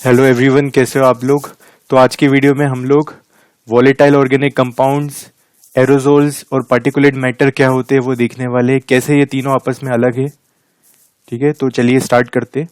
Hello everyone, कैसे हो आप लोग। तो आज की वीडियो में हम लोग वॉलेटाइल ऑर्गेनिक कंपाउंड्स, एरोजोल्स और पार्टिकुलेट मैटर क्या होते हैं वो देखने वाले हैं, कैसे ये तीनों आपस में अलग है। ठीक है, तो चलिए स्टार्ट करते।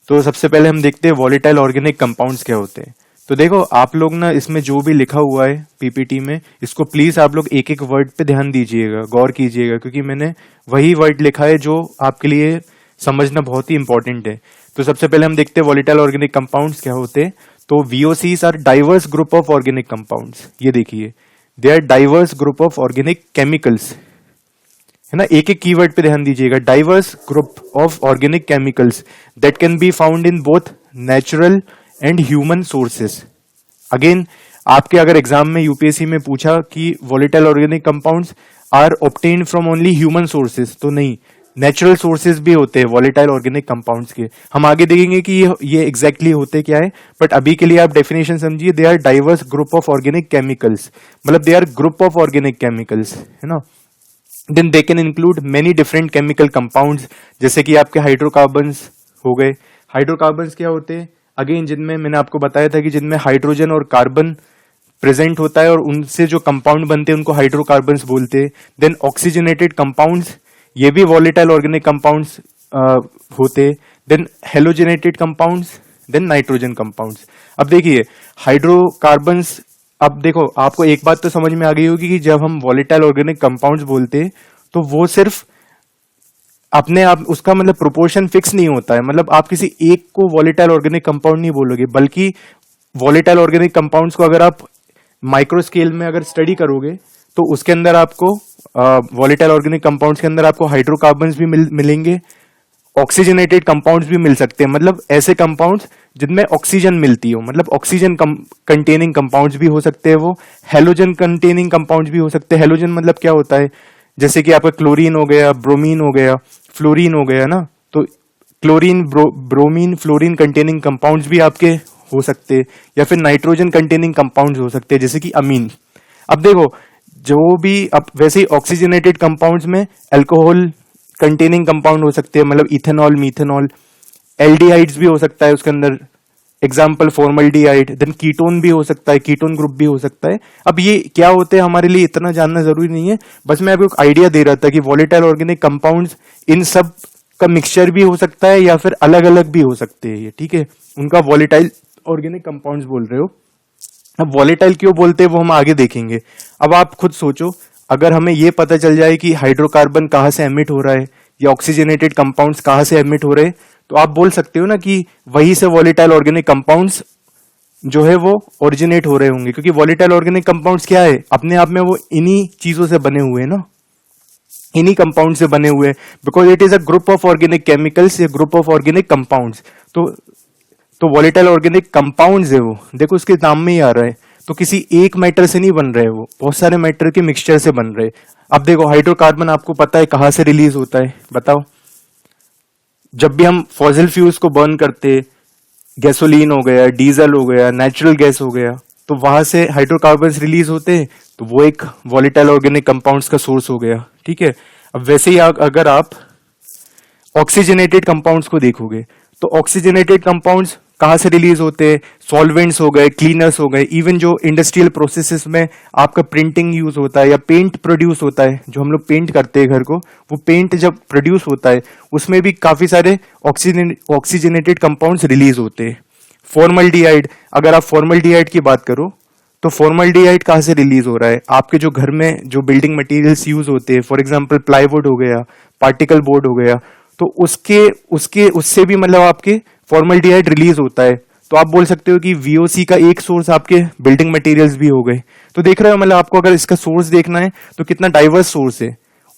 तो सबसे पहले हम देखते हैं वॉलेटाइल ऑर्गेनिक कंपाउंड्स क्या होते हैं। तो देखो आप लोग ना, इसमें जो भी लिखा हुआ है पीपीटी में, इसको प्लीज आप लोग एक एक वर्ड पे ध्यान दीजिएगा, गौर कीजिएगा, क्योंकि मैंने वही वर्ड लिखा है जो आपके लिए समझना बहुत ही इंपॉर्टेंट है। तो सबसे पहले हम देखते हैं वॉलेटाइल ऑर्गेनिक कंपाउंड्स क्या होते हैं। तो VOCs are diverse group of organic compounds. ये देखिए, they are diverse group of organic chemicals, है ना। एक एक कीवर्ड पे ध्यान दीजिएगा। Diverse group of organic chemicals that can be found in both natural and human sources. Again, आपके अगर एग्जाम में यूपीएससी में पूछा कि volatile organic compounds are obtained from only human sources, तो नहीं, नेचुरल सोर्सेज भी होते हैं वॉलेटाइल ऑर्गेनिक कंपाउंड्स के। हम आगे देखेंगे कि ये एग्जैक्टली होते क्या है, बट अभी के लिए आप डेफिनेशन समझिए। They are diverse group of organic chemicals, मतलब they are group of organic chemicals, है ना। Then they can include many different chemical compounds, जैसे कि आपके हाइड्रोकार्बन्स हो गए। हाइड्रोकार्बन्स क्या होते हैं? अगेन, जिनमें मैंने आपको बताया था कि जिनमें हाइड्रोजन और कार्बन प्रेजेंट होता है और उनसे जो कंपाउंड बनते हैं उनको हाइड्रोकार्बन्स बोलते हैं। देन ऑक्सीजनेटेड कंपाउंड्स, ये भी वॉलेटाइल ऑर्गेनिक कंपाउंड्स होते। Then halogenated compounds, then nitrogen compounds. अब देखिए हाइड्रोकार्बन्स, अब देखो आपको एक बात तो समझ में आ गई होगी कि जब हम वॉलेटाइल ऑर्गेनिक कंपाउंड्स बोलते हैं तो वो सिर्फ अपने आप, उसका मतलब प्रोपोर्शन फिक्स नहीं होता है। मतलब आप किसी एक को वॉलेटाइल ऑर्गेनिक कंपाउंड नहीं बोलोगे, बल्कि वॉलेटाइल ऑर्गेनिक कंपाउंड्स को अगर आप माइक्रो स्केल में अगर स्टडी करोगे तो उसके अंदर आपको वॉलेटाइल ऑर्गेनिक कंपाउंड्स के अंदर आपको हाइड्रोकार्बन्स भी मिलेंगे, ऑक्सीजनेटेड कंपाउंड्स भी मिल सकते हैं। मतलब ऐसे कंपाउंड्स जिनमें ऑक्सीजन मिलती हो, मतलब ऑक्सीजन कंटेनिंग कंपाउंड्स भी हो सकते हैं वो। हेलोजन कंटेनिंग कंपाउंड्स भी हो सकते हैं। हेलोजन मतलब क्या होता है? जैसे कि आपका क्लोरीन हो गया, ब्रोमीन हो गया, फ्लोरीन हो गया ना। तो chlorine, bromine, fluorine containing compounds भी आपके हो सकते हैं, या फिर नाइट्रोजन कंटेनिंग कंपाउंड्स हो सकते हैं, जैसे कि अमीन। अब देखो, जो भी अब वैसे ही ऑक्सीजनेटेड कंपाउंड्स में अल्कोहल कंटेनिंग कंपाउंड हो सकते हैं, मतलब इथेनॉल, मीथेनॉल। एल्डिहाइड्स भी हो सकता है उसके अंदर, एग्जाम्पल फॉर्मल्डिहाइड। देन कीटोन भी हो सकता है, कीटोन ग्रुप भी हो सकता है। अब ये क्या होते हैं हमारे लिए इतना जानना जरूरी नहीं है, बस मैं आपको एक आइडिया दे रहा था कि वॉलेटाइल ऑर्गेनिक कंपाउंड्स इन सब का मिक्सचर भी हो सकता है, या फिर अलग अलग भी हो सकते हैं ये, ठीक है। उनका वॉलेटाइल ऑर्गेनिक कंपाउंड्स बोल रहे हो। अब वॉलेटाइल क्यों बोलते हैं वो हम आगे देखेंगे। अब आप खुद सोचो, अगर हमें ये पता चल जाए कि हाइड्रोकार्बन कहाँ से एमिट हो रहा है या ऑक्सीजनेटेड कंपाउंड्स कहाँ से एमिट हो रहे हैं, तो आप बोल सकते हो ना कि वहीं से वॉलेटाइल ऑर्गेनिक कंपाउंड्स जो है वो ओरिजिनेट हो रहे होंगे, क्योंकि वॉलेटाइल ऑर्गेनिक कंपाउंड्स क्या है, अपने आप में वो इन्हीं चीजों से बने हुए हैं ना, इन्हीं कंपाउंड से बने हुए, because it is a group of organic chemicals, या ग्रुप ऑफ ऑर्गेनिक कंपाउंड्स। तो वॉलेटाइल ऑर्गेनिक कंपाउंड्स है वो, देखो उसके नाम में ही आ रहा है। तो किसी एक मैटर से नहीं बन रहे, वो बहुत सारे मैटर के मिक्सचर से बन रहे। अब देखो हाइड्रोकार्बन आपको पता है कहां से रिलीज होता है, बताओ। जब भी हम फॉसिल फ्यूल्स को बर्न करते, गैसोलीन हो गया, डीजल हो गया, नेचुरल गैस हो गया, तो वहां से हाइड्रोकार्बन रिलीज होते हैं, तो वो एक वॉलेटाइल ऑर्गेनिक कंपाउंड्स का सोर्स हो गया, ठीक है। अब वैसे ही अगर आप ऑक्सीजनेटेड कंपाउंड्स को देखोगे, तो ऑक्सीजनेटेड कंपाउंड्स कहां से रिलीज होते हैं? सॉल्वेंट्स हो गए, क्लीनर्स हो गए, इवन जो इंडस्ट्रियल प्रोसेसेस में आपका प्रिंटिंग यूज होता है या पेंट प्रोड्यूस होता है, जो हम लोग पेंट करते हैं घर को, वो पेंट जब प्रोड्यूस होता है उसमें भी काफी सारे ऑक्सीजनेटेड कंपाउंड्स रिलीज होते हैं। फॉर्मल्डिहाइड, अगर आप फॉर्मल्डिहाइड की बात करो, तो फॉर्मल्डिहाइड कहां से रिलीज हो रहा है? आपके जो घर में जो बिल्डिंग मटेरियल्स यूज होते हैं, फॉर एग्जांपल प्लाईवुड हो गया, पार्टिकल बोर्ड हो गया, तो उसके उसके उससे भी मतलब आपके फॉर्मल्डिहाइड रिलीज होता है। तो आप बोल सकते हो कि VOC का एक सोर्स आपके बिल्डिंग मटेरियल्स भी हो गए। तो देख रहे हो, मतलब आपको अगर इसका सोर्स देखना है तो कितना डाइवर्स सोर्स है,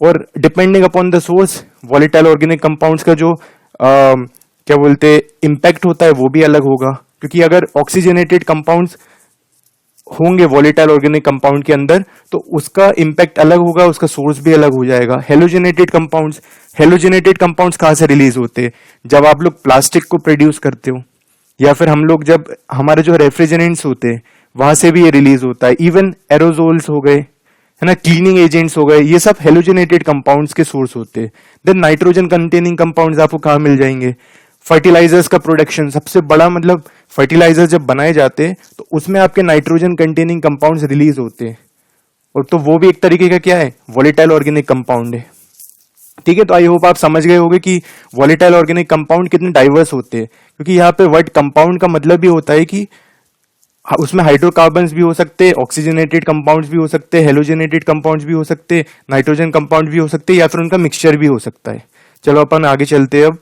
और depending upon the source volatile organic compounds का जो क्या बोलते हैं इम्पैक्ट होता है वो भी अलग होगा। क्योंकि अगर ऑक्सीजनेटेड कंपाउंड्स होंगे वॉलेटाइल ऑर्गेनिक कंपाउंड के अंदर, तो उसका इंपैक्ट अलग होगा, उसका सोर्स भी अलग हो जाएगा। हेलोजेनेटेड कंपाउंड्स, हेलोजेनेटेड कंपाउंड्स कहां से रिलीज होते हैं? जब आप लोग प्लास्टिक को प्रोड्यूस करते हो, या फिर हम लोग जब हमारे जो रेफ्रिजरेंट्स होते हैं वहां से भी ये रिलीज होता है। इवन एरोजोल्स हो गए, है ना, क्लीनिंग एजेंट्स हो गए, ये सब हेलोजेनेटेड कंपाउंड्स के सोर्स होते हैं। देन नाइट्रोजन कंटेनिंग कंपाउंड्स आपको कहां मिल जाएंगे? फर्टिलाइजर्स का प्रोडक्शन सबसे बड़ा, मतलब फर्टिलाइजर जब बनाए जाते हैं तो उसमें आपके नाइट्रोजन कंटेनिंग कंपाउंड्स रिलीज होते हैं, और तो वो भी एक तरीके का क्या है, वॉलेटाइल ऑर्गेनिक कंपाउंड है। ठीक है, तो आई होप आप समझ गए होंगे कि वॉलेटाइल ऑर्गेनिक कंपाउंड कितने डाइवर्स होते हैं, क्योंकि यहाँ पे वर्ड कंपाउंड का मतलब भी होता है कि उसमें हाइड्रोकार्बन्स भी हो सकते हैं, ऑक्सीजनेटेड कंपाउंड्स भी हो सकते हैं, हेलोजेनेटेड कंपाउंड्स भी हो सकते हैं, नाइट्रोजन कंपाउंड भी हो सकते हैं, या फिर उनका मिक्सचर भी हो सकता है। चलो अपन आगे चलते हैं अब।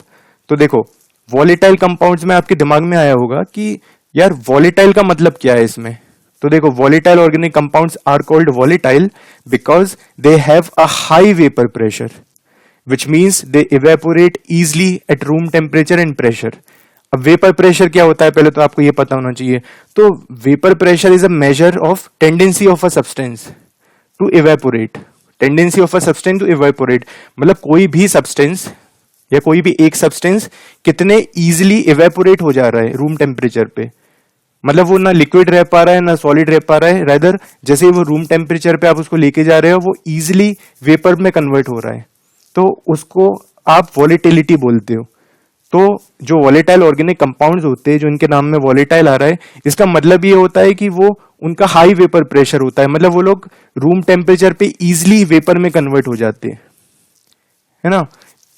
तो देखो, वॉलेटाइल कंपाउंड्स में आपके दिमाग में आया होगा कि यार वॉलेटाइल का मतलब क्या है इसमें। तो देखो, volatile organic compounds are called volatile because they have a high vapour pressure, which means they evaporate easily at room temperature and pressure. अब वेपर प्रेशर क्या होता है पहले तो आपको ये पता होना चाहिए। तो vapour pressure is a measure of tendency of a substance to evaporate, tendency of a substance to evaporate, मतलब कोई भी सब्सटेंस या कोई भी एक सब्सटेंस कितने इजिली इवेपोरेट हो जा रहा है रूम टेम्परेचर पे, मतलब वो ना लिक्विड रह पा रहा है ना सॉलिड रह पा रहा है, रेदर जैसे ही वो रूम टेम्परेचर पे आप उसको लेके जा रहे हो वो इजिली वेपर में कन्वर्ट हो रहा है, तो उसको आप वॉलेटिलिटी बोलते हो। तो जो वॉलेटाइल ऑर्गेनिक कंपाउंड्स होते हैं, जो इनके नाम में वॉलेटाइल आ रहा है, इसका मतलब ये होता है कि वो उनका हाई वेपर प्रेशर होता है, मतलब वो लोग रूम टेम्परेचर पे इजिली वेपर में कन्वर्ट हो जाते हैं, है ना।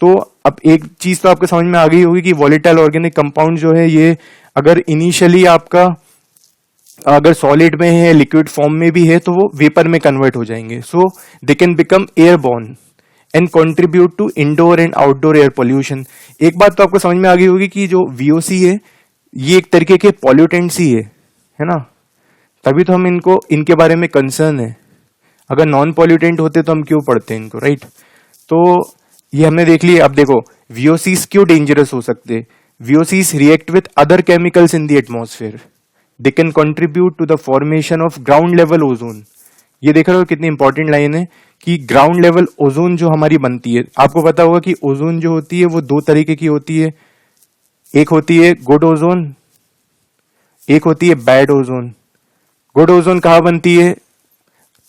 तो अब एक चीज तो आपको समझ में आ गई होगी कि वॉलेटाइल ऑर्गेनिक कंपाउंड जो है ये अगर इनिशियली आपका अगर सॉलिड में है, लिक्विड फॉर्म में भी है, तो वो वेपर में कन्वर्ट हो जाएंगे। So they can become airborne and contribute to indoor and outdoor air pollution. एक बात तो आपको समझ में आ गई होगी कि जो वीओसी है ये एक तरीके के पॉल्यूटेंट्स ही है ना, तभी तो हम इनके बारे में कंसर्न है। अगर नॉन पॉल्यूटेंट होते तो हम क्यों पढ़ते हैं इनको, राइट। तो ये हमने देख लिया। अब देखो वीओसीज क्यों डेंजरस हो सकते हैं। VOCs react with other chemicals in the atmosphere, they can contribute to the formation of ground level ozone. ये देख रहे हो कितनी इंपॉर्टेंट लाइन है कि ग्राउंड लेवल ओजोन जो हमारी बनती है, आपको पता होगा कि ओजोन जो होती है वो दो तरीके की होती है, एक होती है गुड ओजोन, एक होती है बैड ओजोन। गुड ओजोन कहाँ बनती है,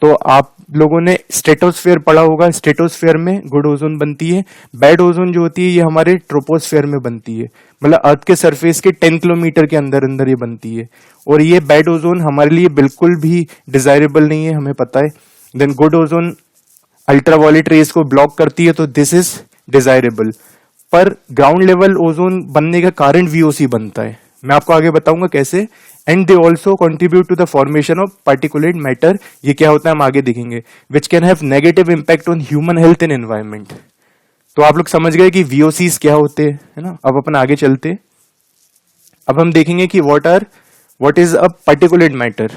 तो आप लोगों ने स्ट्रेटोस्फेयर पढ़ा होगा, स्ट्रेटोस्फेयर में गुड ओजोन बनती है। बैड ओजोन जो होती है ये हमारे ट्रोपोस्फेयर में बनती है, मतलब अर्थ के सरफेस के 10 किलोमीटर के अंदर अंदर ये बनती है, और ये बैड ओजोन हमारे लिए बिल्कुल भी डिजायरेबल नहीं है, हमें पता है। Then good ozone ultraviolet rays को ब्लॉक करती है, तो दिस इज डिजायरेबल। पर ग्राउंड लेवल ओजोन बनने का कारण वीओसी बनता है, मैं आपको आगे बताऊंगा कैसे। And they also contribute to the formation of particulate matter, ये क्या होता है हम आगे देखेंगे, which can have negative impact on human health and environment. तो आप लोग समझ गए कि वीओसीज क्या होते हैं, है ना। अब अपन आगे चलते, अब हम देखेंगे कि what is a particulate matter.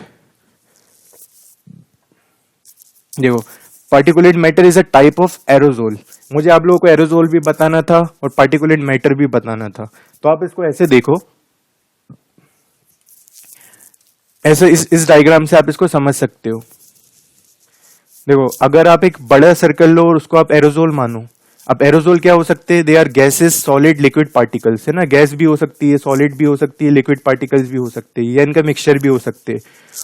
देखो, particulate matter is a type of aerosol. मुझे आप लोगों को एरोजोल भी बताना था और पार्टिकुलेट मैटर भी बताना था, तो आप इसको ऐसे देखो, ऐसे इस डायग्राम से आप इसको समझ सकते हो। देखो, अगर आप एक बड़ा सर्कल लो और उसको आप एरोजोल मानो, अब एरोजोल क्या हो सकते हैं, they are gases, solid, liquid particles, है ना। गैस भी हो सकती है, सॉलिड भी हो सकती है, लिक्विड पार्टिकल्स भी हो सकते हैं, या इनका मिक्सचर भी हो सकते हैं।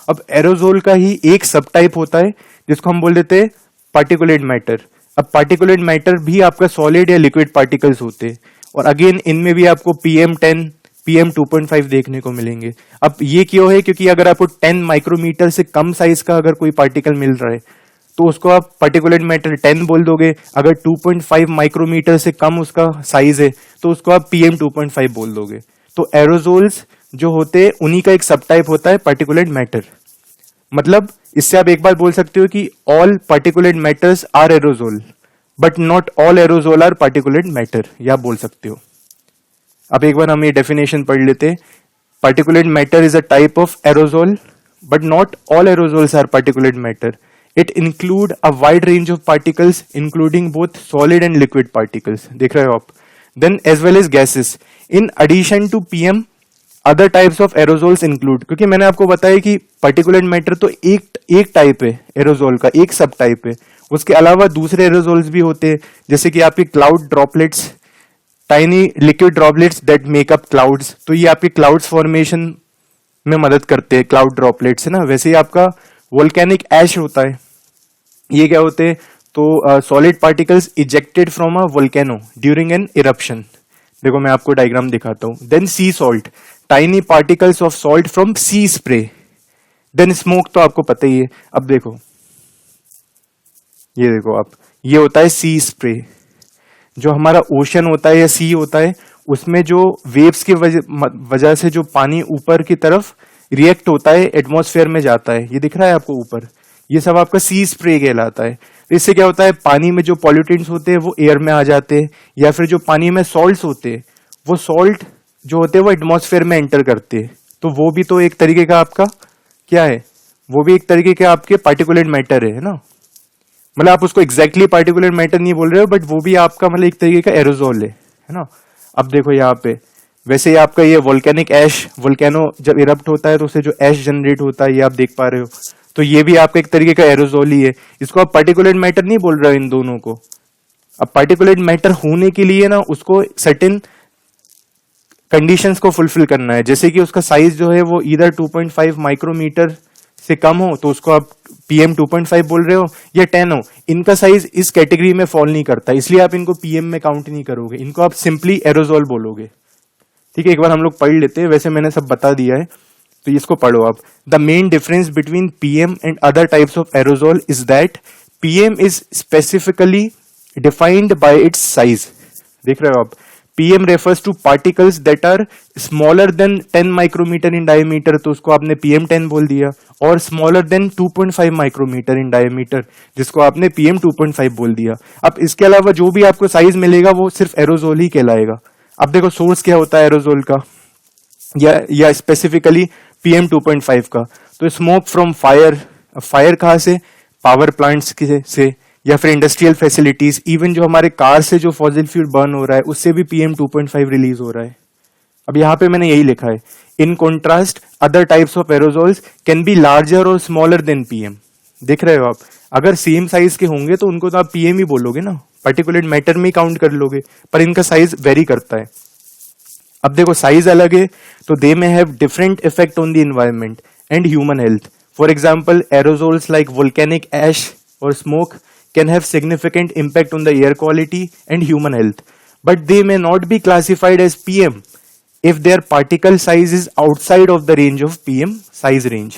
अब एरोजोल का ही एक सब टाइप होता है जिसको हम बोल देते हैं पार्टिकुलेट मैटर। अब पार्टिकुलेट मैटर भी आपका सॉलिड या लिक्विड पार्टिकल्स होते हैं, और अगेन इनमें भी आपको PM10, PM2.5 देखने को मिलेंगे। अब ये क्यों है, क्योंकि अगर आपको 10 माइक्रोमीटर से कम साइज का अगर कोई पार्टिकल मिल रहा है तो उसको आप पार्टिकुलेट मैटर 10 बोल दोगे। अगर 2.5 माइक्रोमीटर से कम उसका साइज है तो उसको आप PM2.5 बोल दोगे। तो एरोजोल्स जो होते हैं उन्हीं का एक सब टाइप होता है पार्टिकुलेट मैटर। मतलब इससे आप एक बात बोल सकते हो कि all particulate matters are aerosol, but not all aerosol are particulate matter, या बोल सकते हो। अब एक बार हम ये डेफिनेशन पढ़ लेते। Particulate matter is a type of aerosol, but not all aerosols are particulate matter. It include a wide range of particles, including both solid and liquid particles. देख रहे हो आप? Then as well as gases. In addition to PM, other types of aerosols include. क्योंकि मैंने आपको बताया कि particulate matter तो एक टाइप है एरोजोल का, एक सब टाइप है। उसके अलावा दूसरे एरोजोल्स भी होते हैं, जैसे कि आपके cloud droplets, tiny liquid droplets that make up clouds. तो ये आपके क्लाउड्स फॉर्मेशन में मदद करते हैं, क्लाउड ड्रॉपलेट्स, है ना। वैसे ही आपका वोल्केनिक ऐश होता है, ये क्या होते हैं, तो solid particles ejected from a volcano during an eruption. देखो मैं आपको डायग्राम दिखाता हूं। Then sea salt, tiny particles of salt from sea spray. Then smoke, तो आपको पता ही है। अब देखो, ये देखो आप, ये होता है सी स्प्रे। जो हमारा ओशन होता है या सी होता है, उसमें जो वेव्स की वजह से जो पानी ऊपर की तरफ रिएक्ट होता है, एटमॉस्फेयर में जाता है, ये दिख रहा है आपको ऊपर, ये सब आपका सी स्प्रे कहलाता है। तो इससे क्या होता है, पानी में जो पॉल्यूटेंट्स होते हैं वो एयर में आ जाते हैं, या फिर जो पानी में सॉल्ट्स होते हैं, वो सॉल्ट जो होते हैं वो एटमॉस्फेयर में एंटर करते हैं। तो वो भी तो एक तरीके का आपका क्या है, वो भी एक तरीके के आपके पार्टिकुलेट मैटर है ना। मतलब आप उसको एग्जैक्टली पार्टिकुलर मैटर नहीं बोल रहे हो, बट वो भी आपका मतलब एक तरीके का एरोजोल है ना। अब देखो यहाँ पे, वैसे ही आपका ये वोल्केनिक ऐश, वोल्केनो जब इरप्ट होता है तो उससे जो ऐश जनरेट होता है, ये आप देख पा रहे हो, तो ये भी आपका एक तरीके का एरोजोल ही है। इसको आप पार्टिकुलेट मैटर नहीं बोल रहे हो इन दोनों को। अब पार्टिकुलेट मैटर होने के लिए ना उसको सर्टेन कंडीशंस को फुलफिल करना है, जैसे कि उसका साइज जो है वो इधर 2.5 माइक्रोमीटर से कम हो तो उसको आप PM 2.5 बोल रहे हो, या 10 हो, इनका साइज इस कैटेगरी में फॉल नहीं करता, इसलिए आप इनको PM में काउंट नहीं करोगे, इनको आप सिंपली एरोजोल बोलोगे। ठीक है, एक बार हम लोग पढ़ लेते हैं, वैसे मैंने सब बता दिया है तो इसको पढ़ो आप। The main difference between PM and other types of aerosol is that PM is specifically defined by it's size. देख रहे हो आप, PM refers to particles that are smaller than 10 micrometre in diameter, तो उसको आपने PM10 बोल दिया, और smaller than 2.5 micrometre in diameter, जिसको आपने PM 2.5 बोल दिया। अब इसके अलावा जो भी आपको साइज मिलेगा वो सिर्फ एरोजोल ही कहलाएगा। अब देखो सोर्स क्या होता है एरोजोल का, या स्पेसिफिकली PM 2.5 का, तो स्मोक फ्रॉम फायर। फायर कहाँ से, पावर प्लांट्स से, या फिर इंडस्ट्रियल फैसिलिटीज, इवन जो हमारे कार से जो फॉसिल फ्यूल बर्न हो रहा है उससे भी PM 2.5 रिलीज हो रहा है। अब यहाँ पे मैंने यही लिखा है, in contrast other types of aerosols can be larger और स्मॉलर देन PM। देख रहे हो आप, अगर सेम साइज के होंगे तो उनको तो आप PM ही बोलोगे ना, पार्टिकुलेट मैटर में काउंट कर लोगे, पर इनका साइज वेरी करता है। अब देखो साइज अलग है तो they may have different effect on the environment and human health. For example, aerosols like volcanic ash और smoke can have significant impact on the air quality and human health, but they may not be classified as PM if their particle size is outside of the range of PM size range.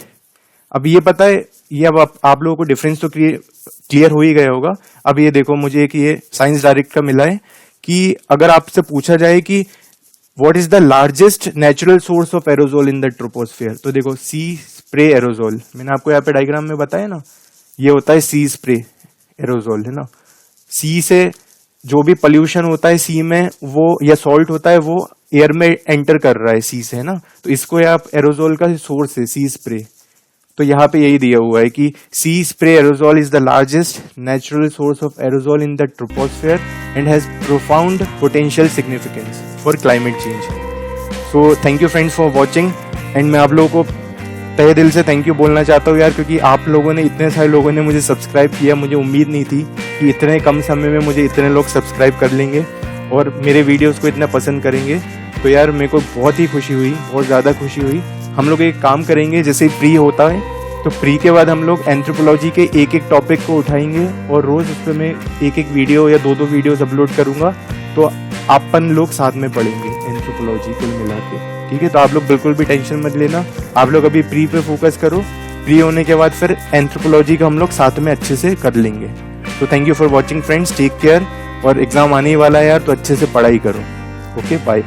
अब ये पता है, ये अब आप लोगों को difference तो क्लियर हो ही गया होगा। अब ये देखो, मुझे एक ये साइंस डायरेक्ट का मिला है कि अगर आपसे पूछा जाए कि what is the largest natural source of aerosol in the troposphere, तो देखो सी स्प्रे एरोजोल, मैंने आपको यहाँ पे डायग्राम में बताया ना, ये होता है सी स्प्रे एरोजोल, है ना। सी से जो भी पोल्यूशन होता है सी में, वो या सॉल्ट होता है वो एयर में एंटर कर रहा है सी से, है ना, तो इसको आप एरोजोल का सोर्स है सी स्प्रे। तो यहाँ पे यही दिया हुआ है कि sea spray aerosol is the largest natural source of aerosol in the troposphere and has profound potential significance for climate change. So thank you friends for watching, and मैं आप लोगों को तहे दिल से थैंक यू बोलना चाहता हूँ यार, क्योंकि आप लोगों ने, इतने सारे लोगों ने मुझे सब्सक्राइब किया। मुझे उम्मीद नहीं थी कि इतने कम समय में मुझे इतने लोग सब्सक्राइब कर लेंगे और मेरे वीडियोस को इतना पसंद करेंगे। तो यार मेरे को बहुत ही खुशी हुई, बहुत ज़्यादा खुशी हुई। हम लोग एक काम करेंगे, जैसे प्री होता है तो प्री के बाद हम लोग एंथ्रोपोलॉजी के एक एक टॉपिक को उठाएंगे और रोज़ उस पर मैं एक एक वीडियो या दो वीडियोज़ अपलोड करूँगा, तो अपन लोग साथ में पढ़ेंगे एंथ्रोपोलॉजी कुल मिला के। ठीक है, तो आप लोग बिल्कुल भी टेंशन मत लेना, आप लोग अभी प्री पे फोकस करो, प्री होने के बाद फिर एंथ्रोपोलॉजी का हम लोग साथ में अच्छे से कर लेंगे। तो thank you for watching friends, take care, और एग्जाम आने ही वाला है यार, तो अच्छे से पढ़ाई करो। Okay, bye.